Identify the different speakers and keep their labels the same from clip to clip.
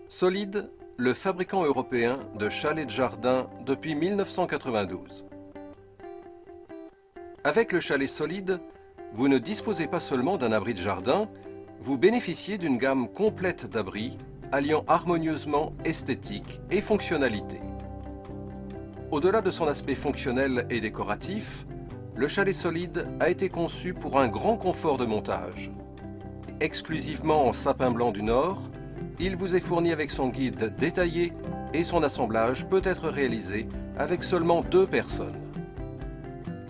Speaker 1: Solide, le fabricant européen de chalets de jardin depuis 1992. Avec le chalet Solide, vous ne disposez pas seulement d'un abri de jardin, vous bénéficiez d'une gamme complète d'abris alliant harmonieusement esthétique et fonctionnalité. Au-delà de son aspect fonctionnel et décoratif, le chalet Solide a été conçu pour un grand confort de montage. Exclusivement en sapin blanc du Nord, il vous est fourni avec son guide détaillé et son assemblage peut être réalisé avec seulement 2 personnes.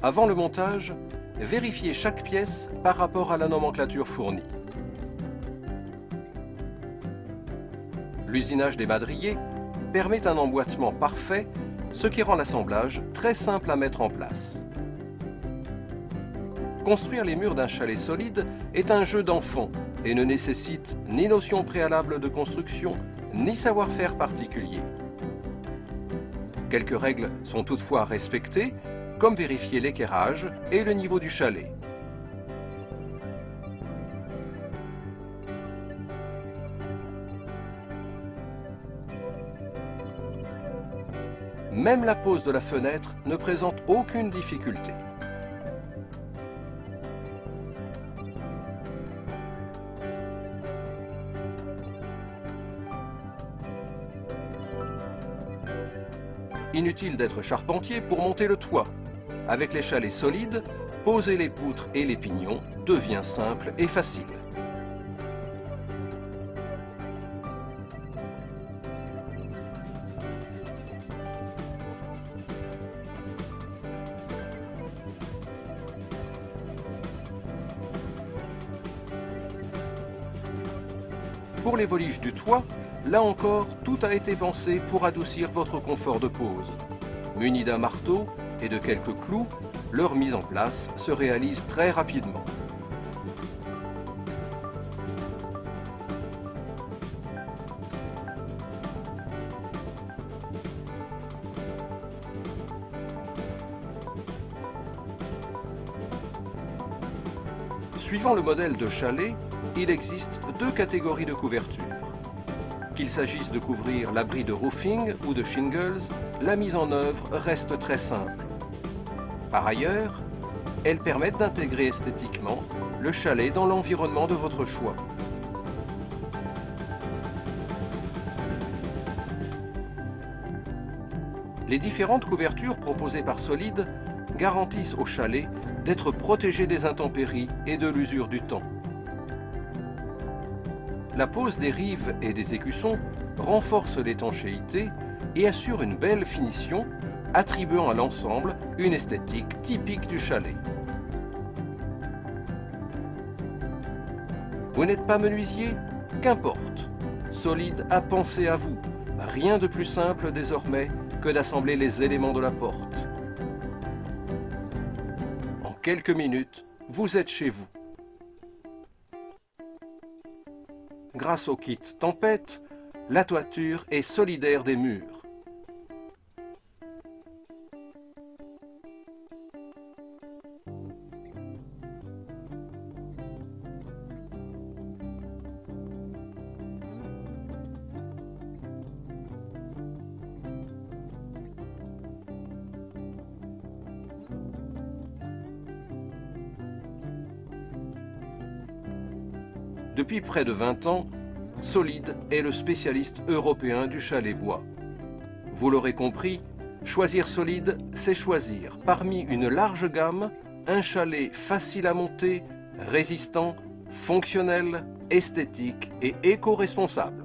Speaker 1: Avant le montage, vérifiez chaque pièce par rapport à la nomenclature fournie. L'usinage des madriers permet un emboîtement parfait, ce qui rend l'assemblage très simple à mettre en place. Construire les murs d'un chalet Solide est un jeu d'enfant et ne nécessite ni notion préalable de construction, ni savoir-faire particulier. Quelques règles sont toutefois respectées, comme vérifier l'équerrage et le niveau du chalet. Même la pose de la fenêtre ne présente aucune difficulté. Inutile d'être charpentier pour monter le toit. Avec les chalets Solides, poser les poutres et les pignons devient simple et facile. Pour les voliges du toit, là encore, tout a été pensé pour adoucir votre confort de pose. Muni d'un marteau et de quelques clous, leur mise en place se réalise très rapidement. Suivant le modèle de chalet, il existe 2 catégories de couverture. Qu'il s'agisse de couvrir l'abri de roofing ou de shingles, la mise en œuvre reste très simple. Par ailleurs, elles permettent d'intégrer esthétiquement le chalet dans l'environnement de votre choix. Les différentes couvertures proposées par Solide garantissent au chalet d'être protégé des intempéries et de l'usure du temps. La pose des rives et des écussons renforce l'étanchéité et assure une belle finition, attribuant à l'ensemble une esthétique typique du chalet. Vous n'êtes pas menuisier? Qu'importe. Solide a pensé à vous. Rien de plus simple désormais que d'assembler les éléments de la porte. En quelques minutes, vous êtes chez vous. Grâce au kit Tempête, la toiture est solidaire des murs. Depuis près de 20 ans, Solide est le spécialiste européen du chalet bois. Vous l'aurez compris, choisir Solide, c'est choisir parmi une large gamme un chalet facile à monter, résistant, fonctionnel, esthétique et éco-responsable.